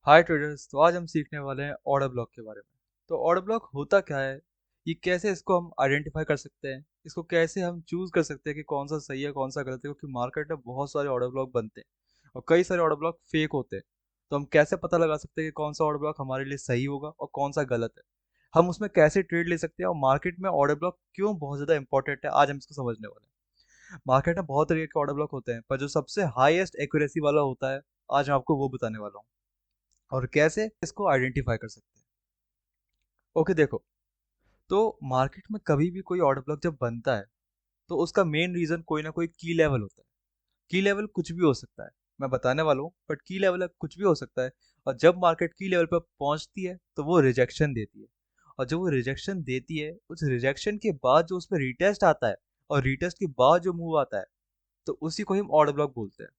हाय traders. तो आज हम सीखने वाले हैं ऑर्डर ब्लॉक के बारे में। तो ऑर्डर ब्लॉक होता क्या है, ये कैसे इसको हम आइडेंटिफाई कर सकते हैं, इसको कैसे हम चूज कर सकते हैं कि कौन सा सही है कौन सा गलत है, क्योंकि मार्केट में बहुत सारे ऑर्डर ब्लॉक बनते हैं और कई सारे ऑर्डर ब्लॉक फेक होते हैं। तो हम कैसे पता लगा सकते हैं कि कौन सा ऑर्डर ब्लॉक हमारे लिए सही होगा और कौन सा गलत है, हम उसमें कैसे ट्रेड ले सकते हैं और मार्केट में ऑर्डर ब्लॉक क्यों बहुत ज़्यादा इंपॉर्टेंट है, आज हम इसको समझने वाले हैं। मार्केट में बहुत तरीके के ऑर्डर ब्लॉक होते हैं, पर जो सबसे हाईएस्ट एक्यूरेसी वाला होता है, आज मैं आपको वो बताने वाला हूँ और कैसे इसको आइडेंटिफाई कर सकते हैं। ओके देखो, तो मार्केट में कभी भी कोई ऑर्डर ब्लॉक जब बनता है तो उसका मेन रीजन कोई ना कोई की लेवल होता है। की लेवल कुछ भी हो सकता है, मैं बताने वाला हूँ, बट की लेवल कुछ भी हो सकता है। और जब मार्केट की लेवल पर पहुंचती है तो वो रिजेक्शन देती है, और जब वो रिजेक्शन देती है उस रिजेक्शन के बाद जो उसमें रिटेस्ट आता है और रिटेस्ट के बाद जो मूव आता है, तो उसी को हम ऑर्डर ब्लॉक बोलते हैं।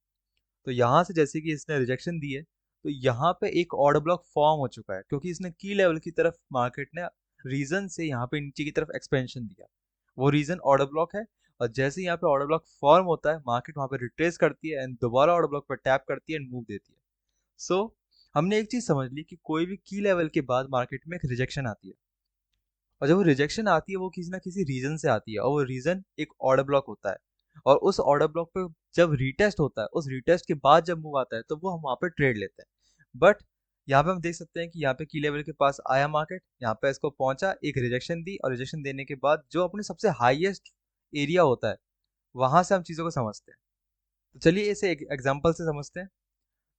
तो यहाँ से जैसे कि इसने रिजेक्शन दी है, तो यहाँ पे एक ऑर्डर ब्लॉक फॉर्म हो चुका है, क्योंकि इसने की लेवल की तरफ मार्केट ने रीजन से यहाँ पे नीचे की तरफ एक्सपेंशन दिया। वो रीजन ऑर्डर ब्लॉक है। और जैसे यहाँ पे ऑर्डर ब्लॉक फॉर्म होता है, मार्केट वहाँ पे रिट्रेस करती है एंड दोबारा ऑर्डर ब्लॉक पर टैप करती है एंड मूव देती है। सो हमने एक चीज समझ ली कि कोई भी की लेवल के बाद मार्केट में एक रिजेक्शन आती है, और जब वो रिजेक्शन आती है वो किसी ना किसी रीजन से आती है, और वो रीजन एक ऑर्डर ब्लॉक होता है। और उस ऑर्डर ब्लॉक पे जब रीटेस्ट होता है, उस रीटेस्ट के बाद जब मूव आता है, तो वो हम वहाँ पे ट्रेड लेते हैं। बट यहाँ पे हम देख सकते हैं कि यहाँ पे की लेवल के पास आया मार्केट, यहाँ पे इसको पहुंचा, एक रिजेक्शन दी, और रिजेक्शन देने के बाद जो अपने सबसे हाईएस्ट एरिया होता है, वहां से हम चीजों को समझते हैं। तो चलिए इसे एक एग्जाम्पल से समझते हैं।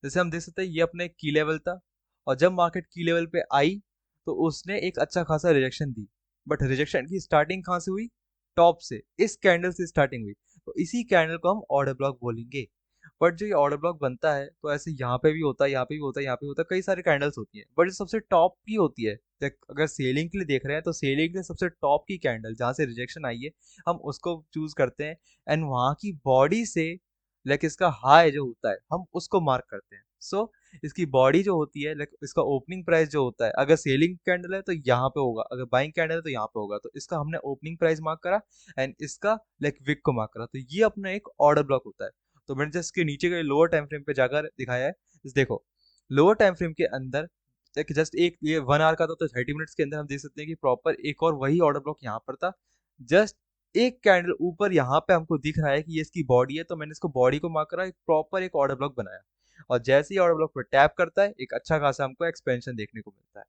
जैसे हम देख सकते हैं ये अपने की लेवल था, और जब मार्केट की लेवल पे आई तो उसने एक अच्छा खासा रिजेक्शन दी। बट रिजेक्शन की स्टार्टिंग कहाँ से हुई? टॉप से, इस कैंडल से स्टार्टिंग हुई। तो इसी कैंडल को हम ऑर्डर ब्लॉक बोलेंगे। बट जो ये ऑर्डर ब्लॉक बनता है, तो ऐसे यहाँ पे भी होता है, यहाँ पे भी होता है, यहाँ पे भी होता है, कई सारी कैंडल्स होती है, बट जो सबसे टॉप की होती है, अगर सेलिंग के लिए देख रहे हैं तो सेलिंग के सबसे टॉप की कैंडल जहाँ से रिजेक्शन आई है, हम उसको चूज करते हैं। एंड वहाँ की बॉडी से, लाइक इसका हाई जो होता है, हम उसको मार्क करते हैं। सो इसकी बॉडी जो होती है, लाइक इसका ओपनिंग प्राइस जो होता है, अगर सेलिंग कैंडल है तो यहाँ पे होगा, अगर बाइंग कैंडल है तो यहाँ पे होगा। तो इसका हमने ओपनिंग प्राइस मार्क करा एंड इसका लाइक विक को मार्क करा, तो ये अपना एक ऑर्डर ब्लॉक होता है। तो मैंने जस्ट के नीचे के लोअर टाइम फ्रेम पे जाकर दिखाया है। देखो, लोअर टाइम फ्रेम के अंदर एक जस्ट एक ये 1 आवर का था, तो 30 मिनट्स के अंदर हम देख सकते हैं कि प्रॉपर एक और वही ऑर्डर ब्लॉक यहाँ पर था। जस्ट एक कैंडल ऊपर यहाँ पे हमको दिख रहा है कि ये इसकी बॉडी है, तो मैंने इसको बॉडी को मार्क करा, एक प्रॉपर एक ऑर्डर ब्लॉक बनाया। और जैसे ही ऑर्डर ब्लॉक पर टैप करता है, एक अच्छा खासा हमको एक्सपेंशन देखने को मिलता है।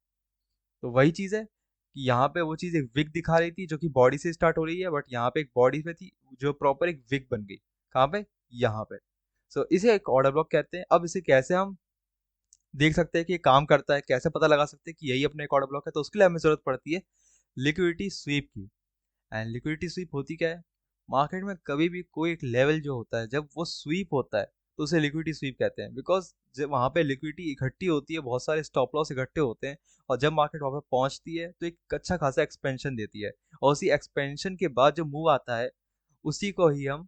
तो वही चीज है कि यहाँ पे वो चीज एक विक दिखा रही थी जो कि बॉडी से स्टार्ट हो रही है, बट यहाँ पे एक बॉडी पे थी जो प्रॉपर एक विक बन गई। कहाँ पे? यहाँ पे। सो इसे एक ऑर्डर ब्लॉक कहते हैं। अब इसे कैसे हम देख सकते हैं कि ये काम करता है, कैसे पता लगा सकते हैं कि यही अपना एक ऑर्डर ब्लॉक है, तो उसके लिए हमें जरूरत पड़ती है लिक्विडिटी स्वीप की। एंड लिक्विडिटी स्वीप होती क्या है? मार्केट में कभी भी कोई एक लेवल जो होता है, जब वो स्वीप होता है, तो उसे लिक्विडिटी स्वीप कहते हैं। बिकॉज जब वहाँ पे लिक्विडिटी इकट्ठी होती है, बहुत सारे स्टॉप लॉस इकट्ठे होते हैं, और जब मार्केट वहाँ पे पहुंचती है तो एक अच्छा खासा एक्सपेंशन देती है, और उसी एक्सपेंशन के बाद जो मूव आता है, उसी को ही हम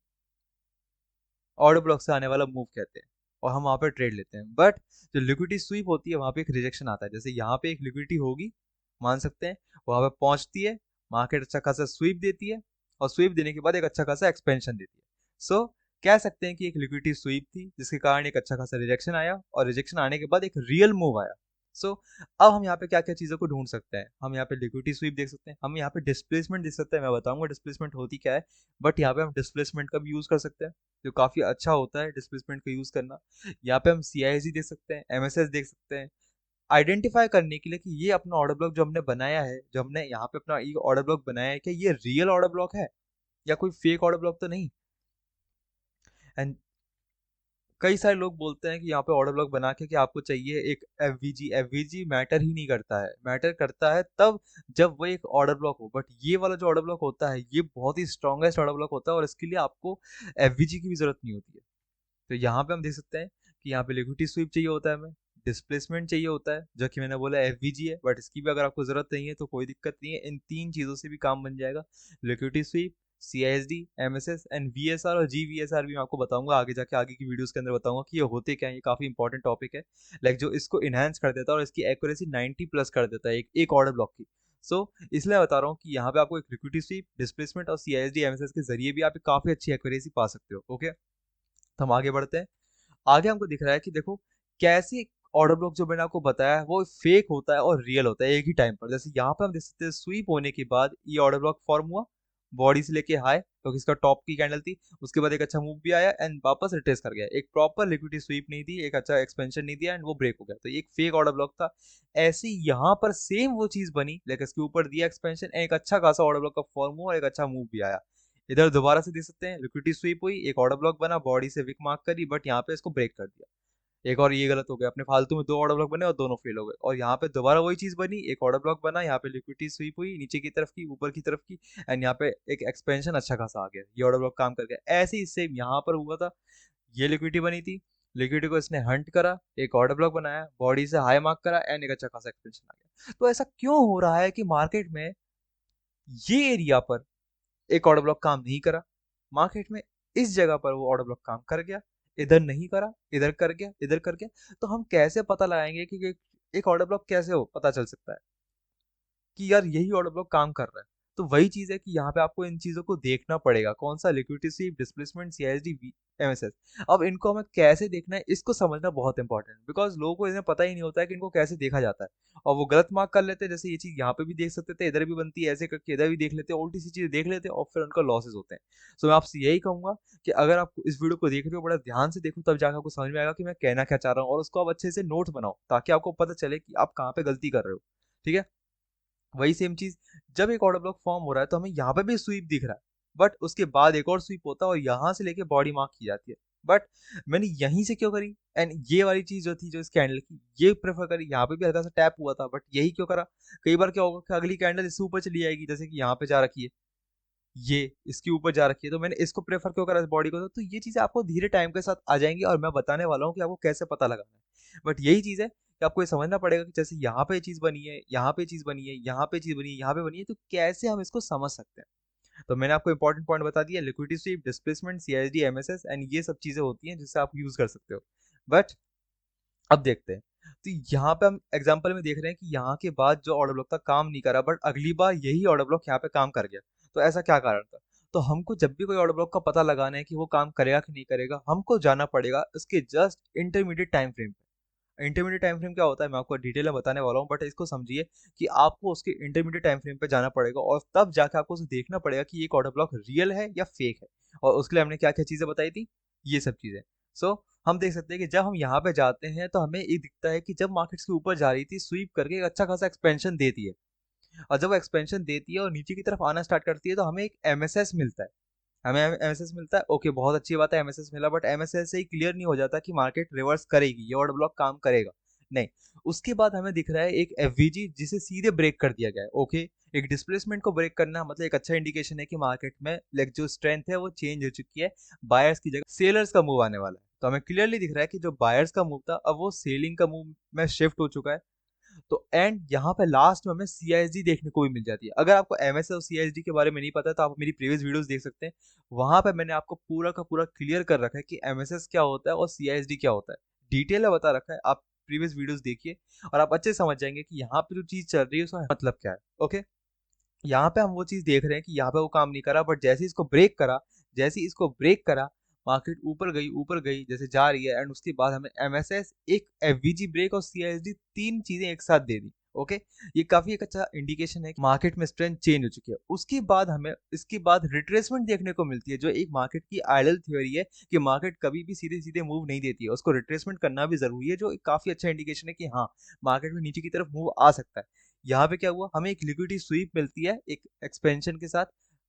ऑर्डर ब्लॉक से आने वाला मूव कहते हैं, और हम वहाँ पे ट्रेड लेते हैं। बट जो लिक्विडिटी स्वीप होती है, वहाँ पे एक रिजेक्शन आता है। जैसे यहाँ पे एक लिक्विडिटी होगी, मान सकते हैं, वहाँ पे पहुंचती है, मार्केट अच्छा खासा स्वीप देती है, और स्वीप देने के बाद एक अच्छा खासा एक्सपेंशन देती है। सो कह सकते हैं कि एक लिक्विडिटी स्वीप थी, जिसके कारण एक अच्छा खासा रिजेक्शन आया, और रिजेक्शन आने के बाद एक रियल मूव आया। सो अब हम यहाँ पे क्या क्या चीजों को ढूंढ सकते हैं? हम यहाँ पे लिक्विडिटी स्वीप देख सकते हैं, हम यहाँ पे डिस्प्लेसमेंट देख सकते हैं, मैं बताऊंगा डिस्प्लेसमेंट होती क्या है। बट यहाँ पे हम डिस्प्लेसमेंट का भी यूज कर सकते हैं, जो काफी अच्छा होता है डिस्प्लेसमेंट का यूज करना। यहाँ पे हम सीआईजी देख सकते हैं, एमएसएस देख सकते हैं, आइडेंटिफाई करने के लिए कि ये अपना ऑर्डर ब्लॉक जो हमने बनाया है, जो हमने यहाँ पे अपना ये ऑर्डर ब्लॉक बनाया है, क्या ये रियल ऑर्डर ब्लॉक है या कोई फेक ऑर्डर ब्लॉक तो नहीं। एंड कई सारे लोग बोलते हैं कि यहाँ पे ऑर्डर ब्लॉक बना के कि आपको चाहिए एक एफवीजी। एफवीजी मैटर ही नहीं करता है, मैटर करता है तब जब वो एक ऑर्डर ब्लॉक हो। बट ये वाला जो ऑर्डर ब्लॉक होता है, ये बहुत ही स्ट्रॉन्गेस्ट ऑर्डर ब्लॉक होता है, और इसके लिए आपको एफवीजी की भी जरूरत नहीं होती है। तो यहाँ पे हम देख सकते हैं कि यहाँ पे लिक्विडिटी स्वीप चाहिए होता है हमें, डिस्प्लेसमेंट चाहिए होता है जो कि मैंने बोला एफवीजी है, बट इसकी भी अगर आपको जरूरत नहीं है तो कोई दिक्कत नहीं है, इन तीन चीजों से भी काम बन जाएगा। Liquidity sweep, CISD, MSS and VSR. और जीवीएसआर भी मैं आपको बताऊंगा आगे जाके, आगे की वीडियोस के अंदर बताऊंगा कि ये होते क्या है। ये काफी इंपॉर्टेंट टॉपिक है, लाइक जो इसको इनहेंस कर देता है और इसकी एक्यूरेसी 90+ कर देता है एक ऑर्डर ब्लॉक की। इसलिए मैं बता रहा हूँ कि यहाँ पे आपको एक लिक्विडिटी स्वीप, डिस्प्लेसमेंट और सीआईएसडी एमएसएस के जरिए भी आप काफी अच्छी एक्यूरेसी पा सकते हो। ओके, तो हम आगे बढ़ते हैं। आगे हमको दिख रहा है कि देखो कैसे ऑर्डर ब्लॉक जो मैंने आपको बताया है वो फेक होता है और रियल होता है एक ही टाइम पर। जैसे यहाँ पे हम देख सकते हैं स्वीप होने के बाद ये ऑर्डर ब्लॉक फॉर्म हुआ, बॉडी से लेके हाई, क्योंकि इसका टॉप की कैंडल थी, उसके बाद एक अच्छा मूव भी आया एंड वापस रिट्रेस कर गया। एक प्रॉपर लिक्विडिटी स्वीप नहीं थी, एक अच्छा एक्सपेंशन नहीं दिया एंड वो ब्रेक हो गया, तो ये एक फेक ऑर्डर ब्लॉक था। ऐसे ही यहाँ पर सेम वो चीज बनी, लेकिन इसके ऊपर दिया एक्सपेंशन, एक अच्छा खासा ऑर्डर ब्लॉक का फॉर्म हुआ और एक अच्छा मूव भी आया। इधर दोबारा से देख सकते हैं लिक्विडिटी स्वीप हुई, एक ऑर्डर ब्लॉक बना, बॉडी से विक मार्क करी, बट यहाँ पे इसको ब्रेक कर दिया। एक और ये गलत हो गया, अपने फालतू में दो ऑर्डर ब्लॉक बने और दोनों फेल हो गए। और यहाँ पे दोबारा वही चीज बनी, एक ऑर्डर ब्लॉक बना, यहाँ पे लिक्विडिटी स्वीप हुई नीचे की तरफ की ऊपर की तरफ की, एंड यहाँ पे एक एक्सपेंशन अच्छा खासा आ गया, ये ऑर्डर ब्लॉक काम कर गया। ऐसे ही सेम यहाँ पर हुआ था, ये लिक्विडिटी बनी थी, लिक्विडिटी को इसने हंट करा, एक ऑर्डर ब्लॉक बनाया, बॉडी से हाई मार्क करा एंड एक अच्छा खासा एक्सपेंशन आ गया। तो ऐसा क्यों हो रहा है कि मार्केट में ये एरिया पर एक ऑर्डर ब्लॉक काम नहीं करा, मार्केट में इस जगह पर वो ऑर्डर ब्लॉक काम कर गया, इधर नहीं करा, इधर कर गया, इधर कर गया। तो हम कैसे पता लगाएंगे कि एक ऑर्डर ब्लॉक कैसे हो पता चल सकता है कि यार यही ऑर्डर ब्लॉक काम कर रहा है? तो वही चीज है कि यहाँ पे आपको इन चीजों को देखना पड़ेगा, कौन सा liquidity sweep, displacement, CISD, MSS. अब इनको हमें कैसे देखना है इसको समझना बहुत इंपॉर्टेंट है, बिकॉज लोगों को इन्हें पता ही नहीं होता है कि इनको कैसे देखा जाता है, और वो गलत मार्क कर लेते हैं। जैसे ये चीज यहाँ पे भी देख सकते थे, इधर भी बनती है, ऐसे करके इधर भी देख लेते हैं, उल्टी सी चीज देख लेते हैं और फिर उनका लॉसेस होते हैं। सो मैं आपसे यही कहूंगा कि अगर आप इस वीडियो को देख रहे हो, बड़ा ध्यान से देखो, तब जाकर आपको समझ में आएगा कि मैं कहना क्या चाह रहा हूँ, और उसको आप अच्छे से नोट बनाओ ताकि आपको पता चले कि आप कहाँ पे गलती कर रहे हो। ठीक है? वही सेम चीज, जब एक ऑर्डर ब्लॉक फॉर्म हो रहा है तो हमें यहाँ पे भी स्वीप दिख रहा है, बट उसके बाद एक और स्वीप होता है और यहाँ से लेके बॉडी मार्क की जाती है। बट मैंने यहीं से क्यों करी, एंड ये वाली चीज जो थी, जो इस कैंडल की, ये प्रेफर करी, यहाँ पे भी हल्का सा टैप हुआ था, बट यही क्यों करा? कई बार क्या होगा कि अगली कैंडल इससे ऊपर चली जाएगी, जैसे कि यहाँ पे जा रखी है, ये इसके ऊपर जा रखी है, तो मैंने इसको प्रेफर क्यों करा इस बॉडी को? तो ये चीजें आपको धीरे टाइम के साथ आ जाएंगी और मैं बताने वाला हूँ कि आपको कैसे पता लगाना है। बट यही चीज है कि आपको ये समझना पड़ेगा कि जैसे यहाँ पे चीज बनी है, यहाँ पे चीज बनी है, यहाँ पे चीज बनी है, यहाँ पे बनी है, तो कैसे हम इसको समझ सकते हैं। तो मैंने आपको इंपॉर्टेंट पॉइंट बता दिया, liquidity sweep, displacement, CISD, MSS, and ये सब चीजें होती हैं जिससे आप यूज कर सकते हो। बट अब देखते हैं, तो यहाँ पे हम एग्जांपल में देख रहे हैं कि यहाँ के बाद जो ऑर्डर ब्लॉक था काम नहीं करा, बट अगली बार यही ऑर्डर ब्लॉक यहाँ पे काम कर गया। तो ऐसा क्या कारण था? तो हमको जब भी कोई ऑर्डर ब्लॉक का पता लगाना है कि वो काम करेगा कि नहीं करेगा, हमको जाना पड़ेगा उसके जस्ट इंटरमीडिएट टाइम फ्रेम पे। इंटरमीडिएट टाइम फ्रेम क्या होता है मैं आपको डिटेल में बताने वाला हूँ, बट इसको समझिए कि आपको उसके इंटरमीडिएट टाइम फ्रेम पे जाना पड़ेगा और तब जाके आपको उसे देखना पड़ेगा कि एक ऑर्डर ब्लॉक रियल है या फेक है। और उसके लिए हमने क्या क्या चीजें बताई थी, ये सब चीजें। सो हम देख सकते हैं कि जब हम यहाँ पे जाते हैं तो हमें ये दिखता है कि जब मार्केट्स के ऊपर जा रही थी, स्वीप करके एक अच्छा खासा एक्सपेंशन देती है, और जब वो एक्सपेंशन देती है और नीचे की तरफ आना स्टार्ट करती है तो हमें एक एमएसएस मिलता है। हमें एमएसएस मिलता है, ओके, बहुत अच्छी बात है, एमएसएस मिला, बट एमएसएस से ही क्लियर नहीं हो जाता कि मार्केट रिवर्स करेगी, ये ऑर्डर ब्लॉक काम करेगा, नहीं। उसके बाद हमें दिख रहा है एक एफवीजी जिसे सीधे ब्रेक कर दिया गया है, ओके। एक डिस्प्लेसमेंट को ब्रेक करना मतलब एक अच्छा इंडिकेशन है कि मार्केट में लाइक जो स्ट्रेंथ है वो चेंज हो चुकी है, बायर्स की जगह सेलर्स का मूव आने वाला है। तो हमें क्लियरली दिख रहा है कि जो बायर्स का मूव था अब वो सेलिंग का मूव में शिफ्ट हो चुका है। तो एंड यहाँ पे लास्ट में हमें सीआईएसडी देखने को भी मिल जाती है। अगर आपको एमएस और सीआईएसडी के बारे में नहीं पता है तो आप मेरी प्रीवियस वीडियोस देख सकते हैं, वहां पे मैंने आपको पूरा का पूरा क्लियर कर रखा है कि एमएसएस क्या होता है और सीआईएसडी क्या होता है, डिटेल में बता रखा है। आप प्रीवियस वीडियोस देखिए और आप अच्छे से समझ जाएंगे कि यहाँ पे जो चीज चल रही है उसका मतलब क्या है। ओके, यहाँ पे हम वो चीज देख रहे हैं कि यहाँ पे वो काम नहीं करा, बट जैसे ही इसको ब्रेक करा, जैसे ही इसको ब्रेक करा, मार्केट ऊपर गई जैसे जा रही है, एंड उसके बाद हमें एमएसएस, एक एफवीजी ब्रेक और सीआईएसडी, तीन चीजें एक साथ दे दी। ओके, ये काफी एक अच्छा इंडिकेशन है कि मार्केट में स्ट्रेंथ चेंज हो चुकी है। उसके बाद हमें इसके बाद रिट्रेसमेंट देखने को मिलती है, जो एक मार्केट की आइडल थ्योरी है कि मार्केट कभी भी सीधे सीधे मूव नहीं देती है, उसको रिट्रेसमेंट करना भी जरूरी है, जो एक काफी अच्छा इंडिकेशन है कि हाँ, मार्केट में नीचे की तरफ मूव आ सकता है। यहाँ पे क्या हुआ, हमें एक लिक्विडिटी स्वीप मिलती है एक एक्सपेंशन के साथ,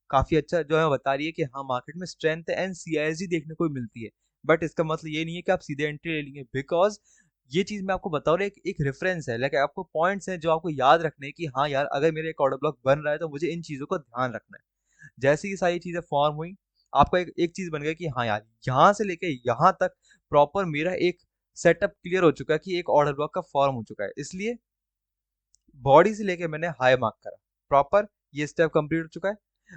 काफी अच्छा, जो है बता रही है कि हाँ मार्केट में स्ट्रेंथ एंड सीआईएसडी देखने को मिलती है। बट इसका मतलब ये नहीं है कि आप सीधे एंट्री ले लेंगे, बिकॉज ये चीज मैं आपको बता रहा हूँ, एक रेफरेंस है, लाइक आपको पॉइंट्स हैं जो आपको याद रखने हैं कि हाँ यार, अगर मेरे एक ऑर्डर ब्लॉक बन रहा है तो मुझे इन चीजों का ध्यान रखना है। जैसे ही सारी चीजें फॉर्म हुई, आपका एक चीज बन गया कि हाँ यार, यहाँ से लेके यहाँ तक प्रॉपर मेरा एक सेटअप क्लियर हो चुका है कि एक ऑर्डर ब्लॉक का फॉर्म हो चुका है, इसलिए बॉडी से लेके मैंने हाई मार्क करा, प्रॉपर ये स्टेप कंप्लीट हो चुका है।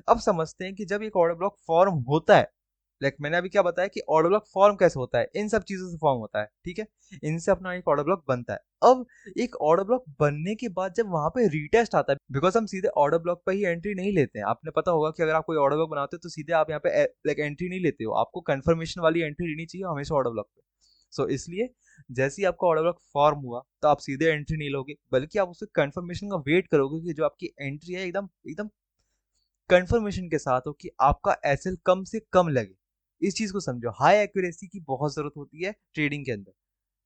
अब समझते हैं कि जब एक ऑर्डर ब्लॉक फॉर्म होता है, लाइक मैंने अभी क्या बताया कि ऑर्डर ब्लॉक फॉर्म कैसे होता है, इन सब चीजों से फॉर्म होता है, ठीक है, इनसे अपना एक ऑर्डर ब्लॉक बनता है। अब एक ऑर्डर ब्लॉक बनने के बाद जब वहां पे रीटेस्ट आता है, बिकॉज हम सीधे ऑर्डर ब्लॉक पे ही एंट्री नहीं लेते हैं, आपने पता होगा कि अगर आप कोई ऑर्डर ब्लॉक बनाते हो तो सीधे आप यहाँ पे लाइक एंट्री नहीं लेते हो, आपको कंफर्मेशन वाली एंट्री लेनी चाहिए हमेशा ऑर्डर ब्लॉक पे। इसलिए जैसे ही आपका ऑर्डर ब्लॉक फॉर्म हुआ तो आप सीधे एंट्री नहीं लोगे, बल्कि आप उसके कंफर्मेशन का वेट करोगे कि जो आपकी एंट्री है एकदम एकदम कंफर्मेशन के साथ हो कि आपका एसएल कम से कम लगे। इस चीज को समझो, हाई एक्यूरेसी की बहुत जरूरत होती है ट्रेडिंग के अंदर।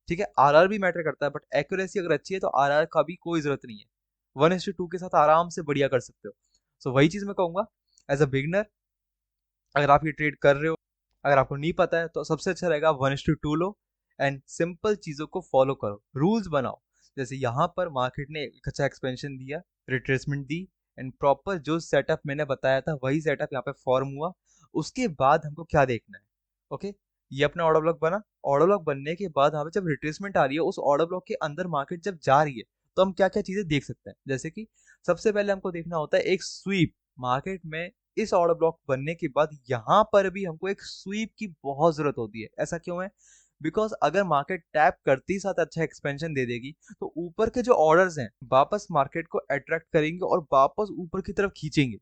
ठीक है, आरआर भी मैटर करता है, बट एक्यूरेसी अगर अच्छी है तो आरआर का भी कोई जरूरत नहीं है। 1:2 के साथ आराम से बढ़िया कर सकते हो। वही चीज मैं कहूंगा, एज अ बिगनर अगर आप ये ट्रेड कर रहे हो, अगर आपको नहीं पता है तो सबसे अच्छा रहेगा 1:2 लो एंड सिंपल चीजों को फॉलो करो, रूल्स बनाओ। जैसे यहाँ पर मार्केट ने एक अच्छा एक्सपेंशन दिया, रिट्रेसमेंट दी, एंड प्रॉपर जो सेटअप मैंने बताया था वही सेटअप यहाँ पे फॉर्म हुआ। उसके बाद हमको क्या देखना है, ओके, ये अपना ऑर्डर ब्लॉक बना। ऑर्डर ब्लॉक बनने के बाद यहाँ पे जब रिट्रेसमेंट आ रही है, उस ऑर्डर ब्लॉक के अंदर मार्केट जब जा रही है, तो हम क्या क्या चीजें देख सकते हैं। जैसे कि सबसे पहले हमको देखना होता है एक स्वीप मार्केट में। इस ऑर्डर ब्लॉक बनने के बाद यहाँ पर भी हमको एक स्वीप की बहुत जरूरत होती है। ऐसा क्यों है? बिकॉज अगर मार्केट टैप करते ही साथ अच्छा एक्सपेंशन दे देगी तो ऊपर के जो ऑर्डर्स हैं वापस मार्केट को अट्रैक्ट करेंगे और वापस ऊपर की तरफ खींचेंगे,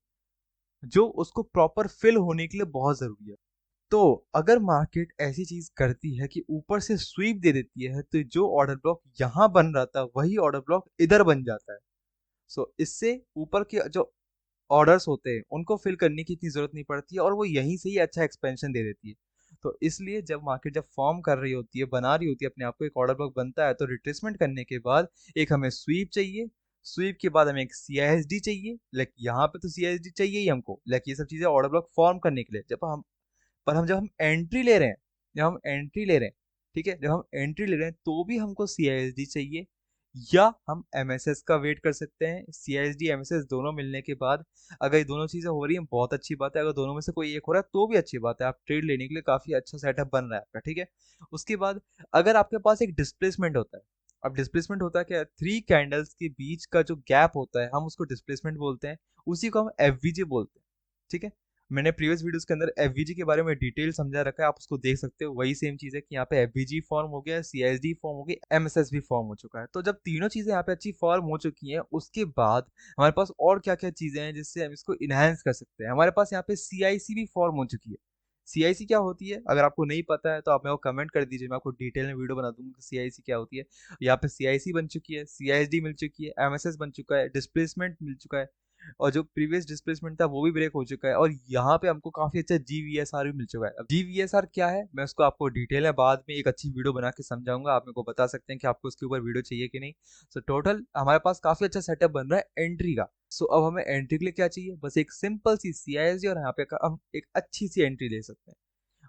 जो उसको प्रॉपर फिल होने के लिए बहुत जरूरी है। तो अगर मार्केट ऐसी चीज करती है कि ऊपर से स्वीप दे देती है, तो जो ऑर्डर ब्लॉक यहाँ बन रहा था वही ऑर्डर ब्लॉक इधर बन जाता है। इससे ऊपर के जो ऑर्डर्स होते हैं उनको फिल करने की इतनी जरूरत नहीं पड़ती है और वो यहीं से ही अच्छा एक्सपेंशन दे देती है। तो इसलिए जब मार्केट जब फॉर्म कर रही होती है, बना रही होती है अपने आप को, एक ऑर्डर ब्लॉक बनता है, तो रिट्रेसमेंट करने के बाद एक हमें स्वीप चाहिए। स्वीप के बाद हमें एक सीआईएसडी चाहिए। लाइक यहाँ पे तो सीआईएसडी चाहिए ही हमको, लाइक ये सब चीजें ऑर्डर ब्लॉक फॉर्म करने के लिए। जब हम एंट्री ले रहे हैं, जब हम एंट्री ले रहे हैं, ठीक है, जब हम एंट्री ले रहे हैं तो भी हमको सीआईएसडी चाहिए, या हम एमएसएस का वेट कर सकते हैं। सीआईएसडी एमएसएस दोनों मिलने के बाद अगर ये दोनों चीजें हो रही हैं बहुत अच्छी बात है, अगर दोनों में से कोई एक हो रहा है तो भी अच्छी बात है, आप ट्रेड लेने के लिए काफी अच्छा सेटअप बन रहा है आपका। ठीक है, उसके बाद अगर आपके पास एक डिस्प्लेसमेंट होता है, अब डिस्प्लेसमेंट होता है क्या, 3 कैंडल्स के बीच का जो गैप होता है हम उसको डिस्प्लेसमेंट बोलते हैं, उसी को हम एफवीजी बोलते हैं। ठीक है, मैंने प्रीवियस वीडियोस के अंदर एफवीजी के बारे में डिटेल समझा रखा है, आप उसको देख सकते हो। वही सेम चीज है कि यहाँ पे एफवीजी फॉर्म हो गया, सीआईएसडी फॉर्म हो गई, एमएसएस भी फॉर्म हो चुका है। तो जब तीनों चीजें यहाँ पे अच्छी फॉर्म हो चुकी हैं, उसके बाद हमारे पास और क्या क्या चीजें हैं जिससे हम इसको इनहेंस कर सकते हैं। हमारे पास यहाँ पे सीआईसी भी फॉर्म हो चुकी है। सीआईसी क्या होती है, अगर आपको नहीं पता है तो आप मेरे को कमेंट कर दीजिए, मैं आपको डिटेल में वीडियो बना दूंगा कि सीआईसी क्या होती है। यहाँ पे सीआईसी बन चुकी है, सीआईएसडी मिल चुकी है, एमएसएस बन चुका है, डिस्प्लेसमेंट मिल चुका है, और जो प्रीवियस डिस्प्लेसमेंट था वो भी ब्रेक हो चुका है, और यहाँ पे हमको काफी अच्छा जीवीएसआर भी मिल चुका है। अब जीवीएसआर क्या है मैं उसको आपको डिटेल में बाद में एक अच्छी वीडियो बना के समझाऊंगा, आप मेरे को बता सकते हैं कि आपको उसके ऊपर वीडियो चाहिए कि नहीं। टोटल हमारे पास काफी अच्छा सेटअप बन रहा है एंट्री का। अब हमें एंट्री के लिए क्या चाहिए, बस एक सिंपल सी सीआईएसडी, और यहाँ पे हम एक अच्छी सी एंट्री ले सकते हैं।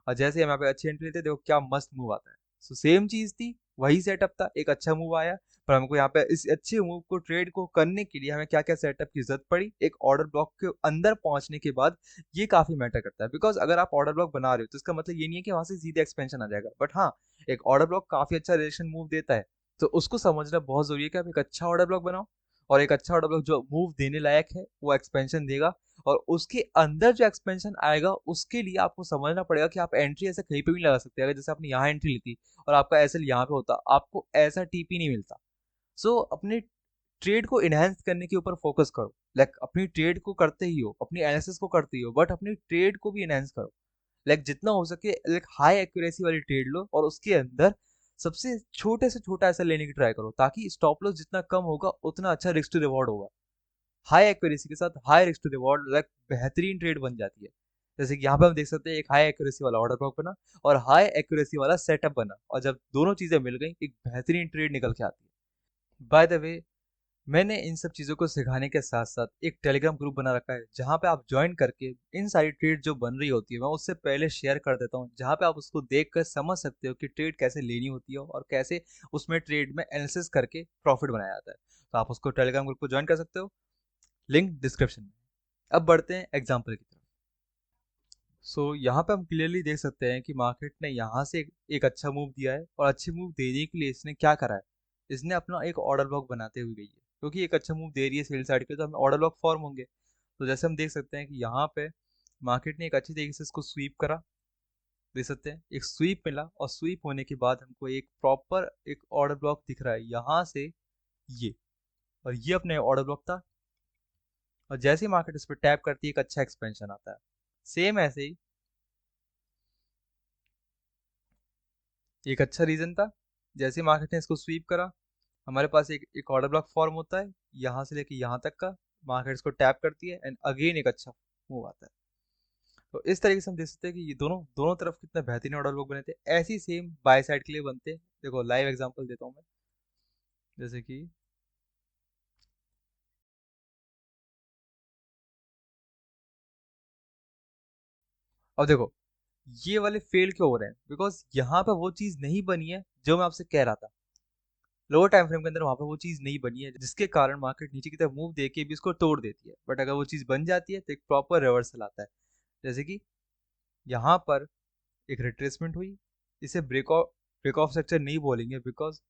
और जैसे हम यहाँ पे अच्छी एंट्री लेते हैं, देखो क्या मस्त मूव आता है। सेम चीज थी, वही सेटअप था, एक अच्छा मूव आया, पर हमको यहाँ पे इस अच्छे मूव को ट्रेड को करने के लिए हमें क्या क्या सेटअप की जरूरत पड़ी, एक ऑर्डर ब्लॉक के अंदर पहुंचने के बाद। ये काफी मैटर करता है, बिकॉज अगर आप ऑर्डर ब्लॉक बना रहे हो तो इसका मतलब ये नहीं है कि वहां से सीधे एक्सपेंशन आ जाएगा, बट हाँ, एक ऑर्डर ब्लॉक काफी अच्छा रिएक्शन मूव देता है। तो उसको समझना बहुत जरूरी है कि आप एक अच्छा ऑर्डर ब्लॉक बनाओ, और एक अच्छा ऑर्डर ब्लॉक जो मूव देने लायक है वो एक्सपेंशन देगा। और उसके अंदर जो एक्सपेंशन आएगा उसके लिए आपको समझना पड़ेगा कि आप एंट्री ऐसे कहीं पे भी लगा सकते हैं। अगर जैसे आपने यहाँ एंट्री ली थी और आपका एसएल यहाँ पे होता, आपको ऐसा टीपी नहीं मिलता। अपने ट्रेड को इनहेंस करने के ऊपर फोकस करो। लाइक अपनी ट्रेड को करते ही हो, अपनी एनालिसिस को करते ही हो, बट अपनी ट्रेड को भी इनहेंस करो। लाइक जितना हो सके लाइक हाई एक्यूरेसी वाली ट्रेड लो, और उसके अंदर सबसे छोटे से छोटा ऐसा लेने की ट्राई करो, ताकि स्टॉप लॉस जितना कम होगा उतना अच्छा रिस्क टू रिवॉर्ड होगा। हाई एक्यूरेसी के साथ high risk to reward like बेहतरीन ट्रेड बन जाती है। जैसे कि यहाँ पे हम देख सकते हैं एक हाई एक्यूरेसी वाला ऑर्डर ब्लॉक बना और हाई एक्यूरेसी वाला सेटअप बना, और जब दोनों चीजें मिल गई एक बेहतरीन ट्रेड निकल के आती है। बाय द वे, मैंने इन सब चीज़ों को सिखाने के साथ साथ एक टेलीग्राम ग्रुप बना रखा है, जहाँ पे आप ज्वाइन करके इन सारी ट्रेड जो बन रही होती है मैं उससे पहले शेयर कर देता हूँ, जहाँ पे आप उसको देख कर समझ सकते हो कि ट्रेड कैसे लेनी होती है और कैसे उसमें ट्रेड में एनालिसिस करके प्रॉफिट बनाया जाता है। तो आप उसको टेलीग्राम ग्रुप को ज्वाइन कर सकते हो, लिंक डिस्क्रिप्शन में। अब बढ़ते हैं एग्जाम्पल की तरफ। यहाँ पे हम क्लियरली देख सकते हैं कि मार्केट ने यहाँ से एक अच्छा मूव दिया है, और अच्छे मूव देने के लिए इसने क्या करा है, इसने अपना एक ऑर्डर ब्लॉक बनाते हुए गई है, क्योंकि एक अच्छा मूव दे रही है सेल साइड पे तो हमें ऑर्डर ब्लॉक फॉर्म होंगे। तो जैसे हम देख सकते हैं कि यहाँ पे मार्केट ने एक अच्छी तरीके से इसको स्वीप करा, देख सकते हैं एक स्वीप मिला, और स्वीप होने के बाद हमको एक प्रॉपर एक ऑर्डर ब्लॉक दिख रहा है यहाँ से ये, और ये अपने ऑर्डर ब्लॉक था। और जैसे ही मार्केट इस पर टैप करती है एक अच्छा एक्सपेंशन आता है। सेम ऐसे ही एक अच्छा रीजन था। जैसे मार्केट ने इसको स्वीप करा, हमारे पास एक ऑर्डर ब्लॉक फॉर्म होता है, यहाँ से लेके यहाँ तक का। मार्केट इसको टैप करती है एंड अगेन एक अच्छा मूव आता है। तो इस तरीके से हम देख सकते हैं कि ये दोनों दोनों तरफ कितने बेहतरीन ऑर्डर ब्लॉक बने थे। ऐसे ही सेम बाय साइड के लिए बनते हैं। देखो लाइव एग्जांपल देता हूँ मैं। जैसे कि अब देखो, ये वाले फेल क्यों हो रहे हैं? बिकॉज यहाँ पे वो चीज नहीं बनी है जो मैं आपसे कह रहा था। लोअर टाइम फ्रेम के अंदर वहां पे वो चीज नहीं बनी है, जिसके कारण मार्केट नीचे की तरफ मूव देके भी इसको तोड़ देती है। बट अगर वो चीज बन जाती है तो एक प्रॉपर रिवर्सल आता है। जैसे कि यहाँ पर एक रिट्रेसमेंट हुई। इसे ब्रेक ऑफ स्ट्रक्चर नहीं बोलेंगे, बिकॉज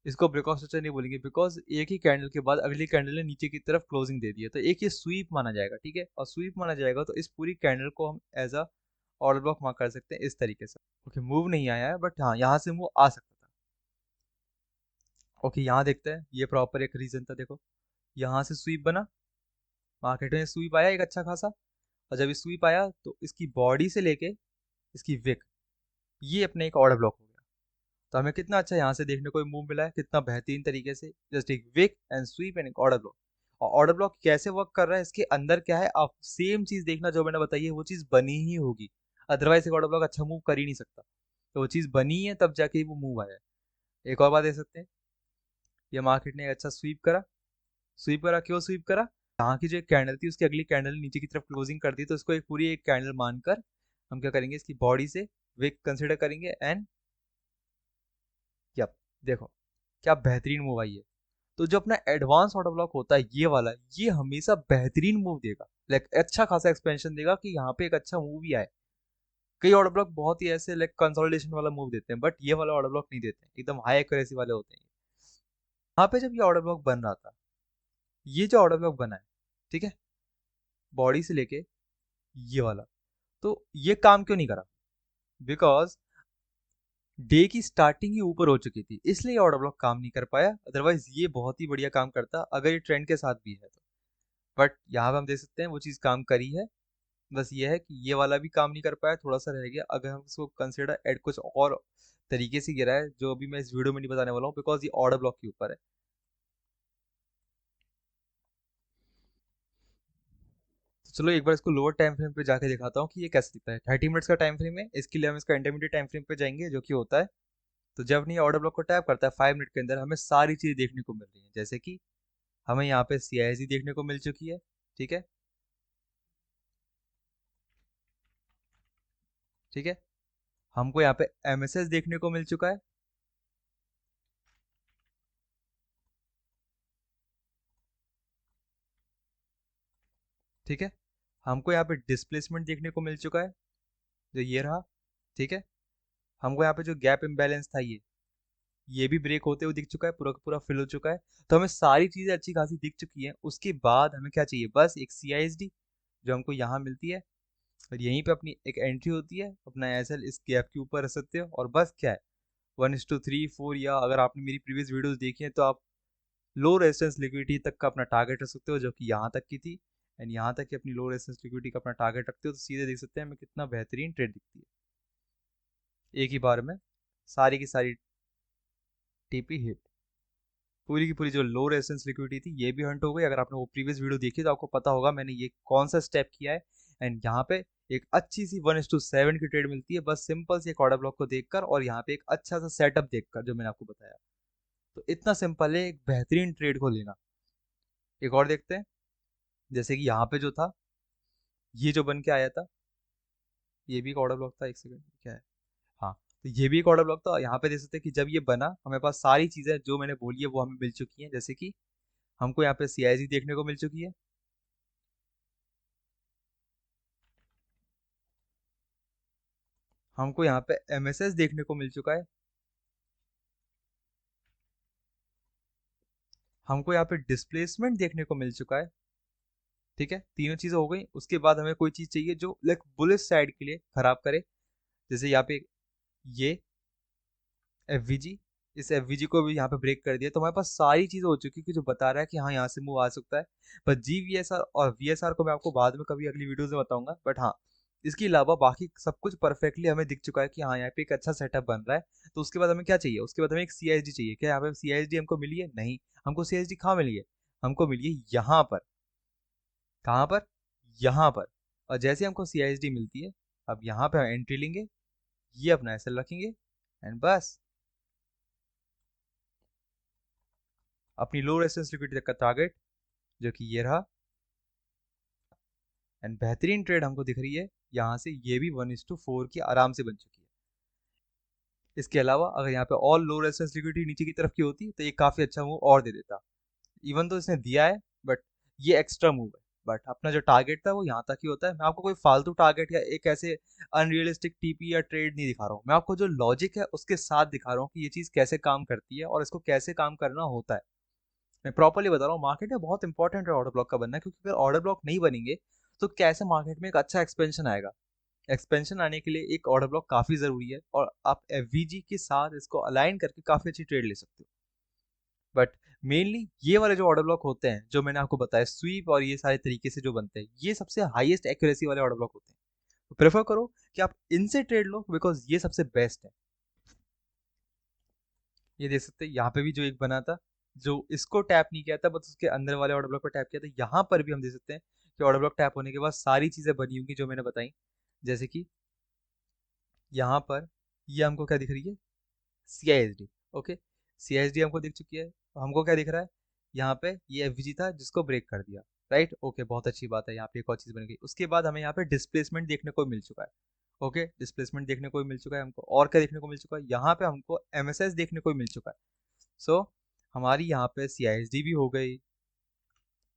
इसको ब्रेक ऑफ स्ट्रक्चर नहीं बोलेंगे बिकॉज एक ही कैंडल के बाद अगली कैंडल ने नीचे की तरफ क्लोजिंग दे दी है, तो एक ये स्वीप माना जाएगा। ठीक है, और स्वीप माना जाएगा तो इस पूरी कैंडल को हम as a order block mark कर सकते हैं इस तरीके से। ओके, मूव नहीं आया है बट हाँ यहाँ से मूव आ सकता था। ओके, यहाँ देखते हैं, ये प्रॉपर एक रीजन था। देखो यहाँ से स्वीप बना, मार्केट में स्वीप आया एक अच्छा खासा, और जब स्वीप आया तो इसकी बॉडी से लेके इसकी विक, ये अपने एक ऑर्डर ब्लॉक हो गया। तो हमें कितना अच्छा यहाँ से देखने को मूव मिला है, कितना बेहतरीन तरीके से। जस्ट एक विक एंड स्वीप एंड एक ऑर्डर ब्लॉक। और ऑर्डर ब्लॉक कैसे वर्क कर रहा है, इसके अंदर क्या है, आप सेम चीज देखना जो मैंने बताई है, वो चीज बनी ही होगी। अदरवाइज एक ऑर्डर ब्लॉक अच्छा मूव कर ही नहीं सकता। तो वो चीज बनी है तब जाके ही वो मूव आया है। एक और बात देख सकते हैं, ये मार्केट ने एक अच्छा स्वीप करा। स्वीप करा, क्यों स्वीप करा? यहाँ की जो एक कैंडल थी उसकी अगली कैंडल नीचे की तरफ क्लोजिंग कर दी, तो इसको एक पूरी एक कैंडल मानकर हम क्या करेंगे, इसकी बॉडी से विक कंसिडर करेंगे एंड यप, देखो क्या बेहतरीन मूव आई है। तो जो अपना एडवांस ऑर्डर ब्लॉक होता है ये वाला, ये हमेशा बेहतरीन मूव देगा, लाइक अच्छा खासा एक्सपेंशन देगा कि यहाँ पे एक अच्छा मूव ही आए। कई ऑर्डर ब्लॉक बहुत ही ऐसे लाइक कंसोलिडेशन वाला मूव देते हैं, बट ये वाला ऑर्डर ब्लॉक नहीं देते हैं, एकदम हाई एक्यूरेसी वाले होते हैं। यहाँ पे जब ये ऑर्डर ब्लॉक बन रहा था, ये जो ऑर्डर ब्लॉक बना है, ठीक है, बॉडी से लेके ये वाला, तो ये काम क्यों नहीं करा? बिकॉज डे की स्टार्टिंग ही ऊपर हो चुकी थी, इसलिए ऑर्डर ब्लॉक काम नहीं कर पाया। अदरवाइज ये बहुत ही बढ़िया काम करता अगर ये ट्रेंड के साथ भी है तो। बट यहाँ पे हम देख सकते हैं वो चीज़ काम करी है। बस ये है कि ये वाला भी काम नहीं कर पाया, थोड़ा सा रह गया। अगर हम इसको कंसिडर एड कुछ और तरीके से गिरा है जो अभी मैं इस वीडियो में नहीं बताने वाला हूँ, बिकॉज ये ऑर्डर ब्लॉक के ऊपर है। तो चलो एक बार इसको लोअर टाइम फ्रेम पे जाके दिखाता हूँ कि ये कैसे दिखता है। 30 मिनट्स का टाइम फ्रेम है, इसके लिए हम इसका इंटरमीडिएट टाइम फ्रेम पे जाएंगे जो कि होता है। तो जब नहीं ऑर्डर ब्लॉक को टैप करता है 5 मिनट के अंदर, हमें सारी चीज़ देखने को मिल रही है। जैसे कि हमें यहाँ पे CIC देखने को मिल चुकी है। ठीक है, ठीक है, हमको यहाँ पे MSS देखने को मिल चुका है। ठीक है, हमको यहाँ पे डिस्प्लेसमेंट देखने को मिल चुका है, जो ये रहा। ठीक है, हमको यहाँ पे जो गैप इम्बैलेंस था ये भी ब्रेक होते हुए दिख चुका है, पूरा का पूरा फिल हो चुका है। तो हमें सारी चीजें अच्छी खासी दिख चुकी हैं। उसके बाद हमें क्या चाहिए, बस एक CISD जो हमको यहाँ मिलती है, और यहीं पे अपनी एक एंट्री होती है, अपना SL इस गैप के ऊपर रख सकते हो। और बस क्या है, 1:3 4, या अगर आपने मेरी प्रीवियस वीडियोस देखी हैं तो आप लो रेजिस्टेंस लिक्विडिटी तक का अपना टारगेट रख सकते हो, जो कि यहाँ तक की थी। एंड यहाँ तक की अपनी लो रेजिस्टेंस लिक्विडिटी का अपना टारगेट रखते हो, तो सीधे देख सकते हैं हमें कितना बेहतरीन ट्रेड दिखती है एक ही बार में। सारी की सारी TP हिट, पूरी की पूरी जो लो रेजिस्टेंस लिक्विडिटी थी ये भी हंट हो गई। अगर आपने वो प्रीवियस वीडियो देखी तो आपको पता होगा मैंने ये कौन सा स्टेप किया है। एंड यहाँ पे एक अच्छी सी 1:7 की ट्रेड मिलती है, बस सिंपल से एक ऑर्डर ब्लॉक को देखकर और यहाँ पे एक अच्छा सा सेटअप देखकर जो मैंने आपको बताया। तो इतना सिंपल है एक बेहतरीन ट्रेड को लेना। एक और देखते हैं, जैसे कि यहाँ पे जो था, ये जो बन के आया था, ये भी एक ऑर्डर ब्लॉक था। एक सेकंड, क्या है, हाँ, तो ये भी एक ऑर्डर ब्लॉक था। यहाँ पे देख सकते हैं कि जब ये बना, हमारे पास सारी चीजें जो मैंने बोली है वो हमें मिल चुकी हैं। जैसे कि हमको यहाँ पे CIC देखने को मिल चुकी है, हमको यहाँ पे MSS देखने को मिल चुका है, हमको यहाँ पे डिस्प्लेसमेंट देखने को मिल चुका है। ठीक है, तीनों चीजें हो गई। उसके बाद हमें कोई चीज चाहिए जो लाइक बुलिश साइड के लिए खराब करे। जैसे यहाँ पे ये FVG, इस FVG को भी यहाँ पे ब्रेक कर दिया, तो हमारे पास सारी चीजें हो चुकी कि जो बता रहा है कि हाँ यहाँ से मूव आ सकता है। पर GVSR और VSR को मैं आपको बाद में कभी अगली वीडियोस में बताऊंगा। बट हाँ, इसके अलावा बाकी सब कुछ परफेक्टली हमें दिख चुका है कि हाँ यहाँ पे एक अच्छा सेटअप बन रहा है। तो उसके बाद हमें क्या चाहिए, उसके बाद हमें एक CISD चाहिए। क्या यहाँ पे CISD हमको मिली है? नहीं। हमको CISD कहाँ मिली है? हमको मिली है यहाँ पर। कहाँ पर? यहाँ पर। और जैसे हमको CISD मिलती है, अब यहाँ पे हम एंट्री लेंगे, ये अपना SL रखेंगे, एंड बस अपनी लो रेजिस्टेंस लिक्विडिटी तक का टारगेट, जो कि ये रहा, एंड बेहतरीन ट्रेड हमको दिख रही है। यहाँ से ये भी 1:4 की आराम से बन चुकी है। इसके अलावा अगर यहाँ पे और लो रेजिस्टेंस लिक्विडिटी नीचे की तरफ की होती तो ये काफी अच्छा मूव और दे देता। इवन तो इसने दिया है, बट ये एक्स्ट्रा मूव है। बट अपना जो टारगेट था वो यहाँ तक ही होता है। मैं आपको कोई फालतू टारगेट या एक ऐसे अनरियलिस्टिक TP या ट्रेड नहीं दिखा रहा हूँ। मैं आपको जो लॉजिक है उसके साथ दिखा रहा हूँ कि ये चीज कैसे काम करती है और इसको कैसे काम करना होता है। मैं प्रॉपर्ली बता रहा हूँ, मार्केट में बहुत इंपॉर्टेंट है ऑर्डर ब्लॉक का बनना, क्योंकि अगर ऑर्डर ब्लॉक नहीं बनेंगे तो कैसे मार्केट में एक अच्छा एक्सपेंशन आएगा। एक्सपेंशन आने के लिए एक ऑर्डर ब्लॉक काफी जरूरी है, और आप FVG के साथ इसको अलाइन करके काफी अच्छी ट्रेड ले सकते हो। बट मेनली ये वाले जो ऑर्डर ब्लॉक होते हैं, जो मैंने आपको बताया स्वीप और ये सारे तरीके से जो बनते हैं, ये सबसे हाईएस्ट एक्यूरेसी वाले ऑर्डर ब्लॉक होते हैं। तो प्रेफर करो कि आप इनसे ट्रेड लो, बिकॉज ये सबसे बेस्ट है। ये देख सकते हैं यहाँ पे भी जो एक बना था, जो इसको टैप नहीं किया था बस उसके अंदर वाले ऑर्डर ब्लॉक पर टैप किया था, यहाँ पर भी हम देख सकते हैं कि ऑर्डर ब्लॉक टैप होने के बाद सारी चीजें बनी होंगी जो मैंने बताई। जैसे कि यहाँ पर ये हमको क्या दिख रही है? CISD। ओके, CISD हमको दिख चुकी है। हमको क्या दिख रहा है? यहाँ पे ये FVG था जिसको ब्रेक कर दिया, राइट। ओके, बहुत अच्छी बात है। यहाँ पे एक और चीज बन गई। उसके बाद हमें यहाँ पे डिस्प्लेसमेंट देखने को मिल चुका है। ओके, डिस्प्लेसमेंट देखने को मिल चुका है हमको। और क्या देखने को मिल चुका है? यहाँ पे हमको MSS देखने को मिल चुका है। सो हमारी यहाँ पे CISD भी हो गई,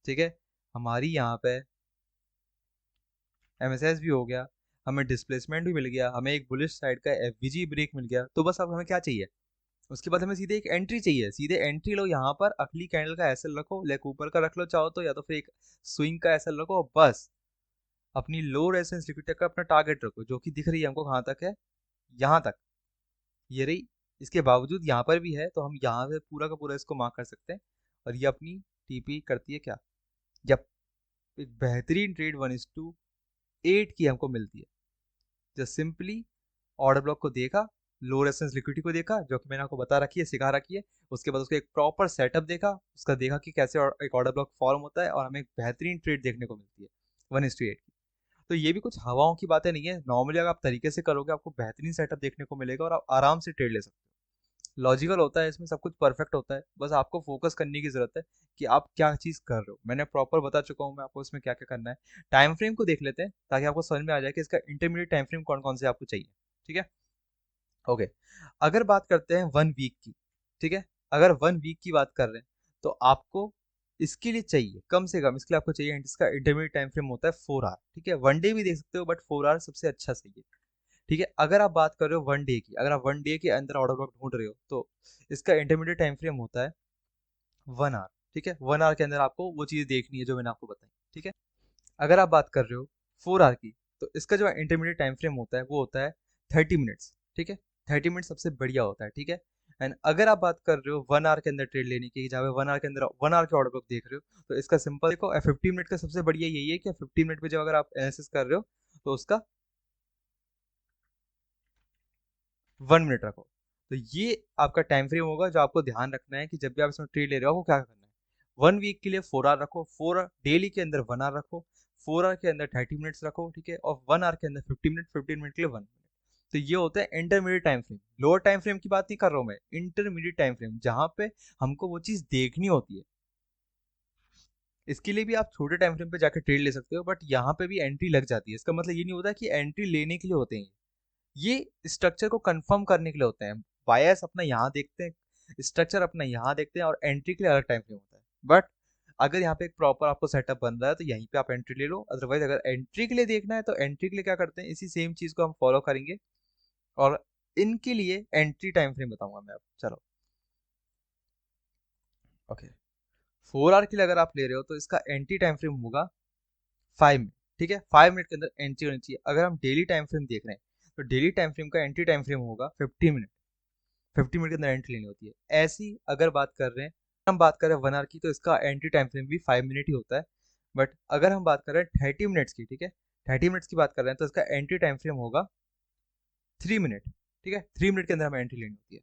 ठीक है। हमारी यहाँ पे MSS भी हो गया, हमें डिस्प्लेसमेंट भी मिल गया, हमें एक बुलिश साइड का FVG ब्रेक मिल गया। तो बस अब हमें क्या चाहिए? उसके बाद हमें सीधे एक एंट्री चाहिए। सीधे एंट्री लो, यहाँ पर अगली कैंडल का SL रखो, लेग ऊपर का रख लो चाहो तो, या तो फिर एक स्विंग का SL रखो। बस अपनी लो रेजिस्टेंस लिक्विडिटी का अपना टारगेट रखो, जो कि दिख रही है हमको कहाँ तक है? यहाँ तक, ये रही। इसके बावजूद यहाँ पर भी है, तो हम यहाँ से पूरा का पूरा इसको मार्क कर सकते हैं। और ये अपनी TP करती है क्या? जब एक बेहतरीन ट्रेड 1:8 की हमको मिलती है। जस्ट सिंपली ऑर्डर ब्लॉक को देखा, लो रेजिस्टेंस लिक्विडिटी को देखा, जो कि मैंने आपको बता रखी है, सिखा रखी है। उसके बाद उसका एक प्रॉपर सेटअप देखा, उसका देखा कि कैसे एक ऑर्डर ब्लॉक फॉर्म होता है, और हमें एक बेहतरीन ट्रेड देखने को मिलती है 1:8 की। तो ये भी कुछ हवाओं की बातें नहीं है। नॉर्मली अगर आप तरीके से करोगे आपको बेहतरीन सेटअप देखने को मिलेगा और आप आराम से ट्रेड ले सकते हो। लॉजिकल होता है, इसमें सब कुछ परफेक्ट होता है। बस आपको फोकस करने की जरूरत है कि आप क्या चीज कर रहे हो। मैंने प्रॉपर बता चुका हूँ मैं आपको इसमें क्या क्या करना है। टाइम फ्रेम को देख लेते हैं ताकि आपको समझ में आ जाए कि इसका इंटरमीडिएट टाइम फ्रेम कौन कौन से आपको चाहिए, ठीक है। ओके, अगर बात करते हैं 1 वीक की, ठीक है। अगर 1 वीक की बात कर रहे हैं तो आपको इसके लिए चाहिए कम से कम, इसके लिए आपको चाहिए, इसका इंटरमीडिएट टाइम फ्रेम होता है 4 आवर, ठीक है। 1 डे भी देख सकते हो, बट 4 आवर सबसे अच्छा सही है, ठीक है। अगर आप बात कर रहे हो 1 डे की, अगर आप 1 डे के अंदर ऑर्डर ब्लॉक ढूंढ रहे हो तो इसका इंटरमीडिएट टाइम फ्रेम होता है 1 आवर, ठीक है। 1 आवर के अंदर आपको वो चीज़ देखनी है जो मैंने आपको बताई, ठीक है। अगर आप बात कर रहे हो 4 आवर की, तो इसका जो इंटरमीडिएट टाइम फ्रेम होता है वो होता है 30 मिनट्स, ठीक है। 30 मिनट सबसे बढ़िया होता है, ठीक है। एंड अगर आप बात कर रहे हो 1 आवर के अंदर ट्रेड लेने की, जहाँ पे 1 आवर के अंदर 1 आवर के ऑर्डर बुक देख रहे हो, तो इसका सिंपल देखो 50 मिनट का सबसे बढ़िया यही है कि 50 मिनट पे जब अगर आप एनालिसिस कर रहे हो तो उसका 1 मिनट रखो। तो ये आपका टाइम फ्रेम होगा जो आपको ध्यान रखना है कि जब भी आप इसमें ट्रेड ले रहे हो आपको क्या करना है। 1 वीक के लिए 4 आवर रखो, 4 आवर डेली के अंदर 1 आवर रखो, 4 आवर के अंदर 30 मिनट्स रखो, ठीक है। और 1 आवर के अंदर 50 मिनट, 15 मिनट के लिए 1 मिनट। तो ये होता है intermediate time frame. Lower time frame की बात नहीं कर रहा हूँ मैं, इंटरमीडिएट टाइम फ्रेम, जहां पे हमको वो चीज देखनी होती है। इसके लिए भी आप छोटे टाइम फ्रेम पे जाकर ट्रेड ले सकते हो, बट यहाँ पे भी एंट्री लग जाती है। इसका मतलब ये नहीं होता कि एंट्री लेने के लिए होते हैं, ये स्ट्रक्चर को कंफर्म करने के लिए होते हैं। बायर्स अपना यहाँ देखते हैं, स्ट्रक्चर अपना यहाँ देखते हैं, और एंट्री के लिए अलग टाइम फ्रेम होता है। बट अगर यहाँ पे एक प्रॉपर आपको सेटअप बन रहा है तो यहीं पे आप एंट्री ले लो। अदरवाइज अगर एंट्री के लिए देखना है तो एंट्री के लिए क्या करते हैं, इसी सेम चीज को हम फॉलो करेंगे, और इनके लिए एंट्री टाइम फ्रेम बताऊंगा मैं अब। चलो, ओके। 4 आवर के लिए अगर आप ले रहे हो तो इसका एंट्री टाइम फ्रेम होगा 5 मिनट, ठीक है। 5 मिनट के अंदर एंट्री होनी चाहिए। अगर हम डेली टाइम फ्रेम देख रहे हैं तो डेली टाइम फ्रेम का एंट्री टाइम फ्रेम होगा 50 मिनट। 50 मिनट के अंदर एंट्री लेनी होती है। ऐसी अगर बात कर रहे हैं, हम बात करें 1 आवर की, तो इसका एंट्री टाइम फ्रेम भी 5 मिनट ही होता है। बट अगर हम बात कर रहे हैं 30 मिनट्स की, ठीक है, 30 मिनट्स की बात कर रहे हैं तो इसका एंट्री टाइम फ्रेम होगा 3 मिनट। ठीक है, 3 मिनट के अंदर हमें एंट्री लेनी होती है।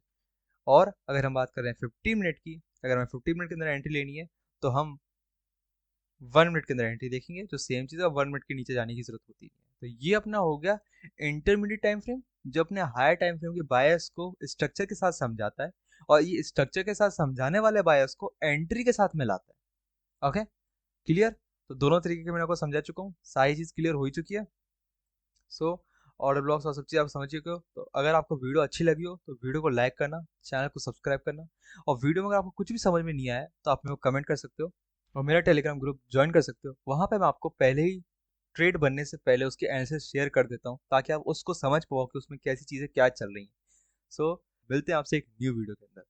और अगर हम बात कर रहे हैं 15 मिनट की, अगर हमें 15 मिनट के अंदर एंट्री लेनी है तो हम 1 मिनट के अंदर एंट्री देखेंगे, जो सेम चीज़ है 1 मिनट के नीचे जाने की जरूरत होती है। तो ये अपना हो गया इंटरमीडिएट टाइम फ्रेम, जो अपने हायर टाइम फ्रेम के बायस को स्ट्रक्चर के साथ समझाता है, और ये स्ट्रक्चर के साथ समझाने वाले बायस को एंट्री के साथ मिलाता है। Okay, clear? तो दोनों तरीके के मैंने आपको समझा चुका हूँ, सारी चीज़ क्लियर हो ही चुकी है। सो ऑर्डर ब्लॉक्स और सब चीज़ आप समझ चुके हो। तो अगर आपको वीडियो अच्छी लगी हो तो वीडियो को लाइक करना, चैनल को सब्सक्राइब करना, और वीडियो में अगर आपको कुछ भी समझ में नहीं आया तो आप मेरे को कमेंट कर सकते हो, और मेरा टेलीग्राम ग्रुप ज्वाइन कर सकते हो। वहाँ पे मैं आपको पहले ही ट्रेड बनने से पहले उसके आंसर शेयर कर देता हूँ, ताकि आप उसको समझ पाओ कि उसमें कैसी चीज़ें क्या चल रही हैं। सो मिलते हैं आपसे एक न्यू वीडियो के अंदर।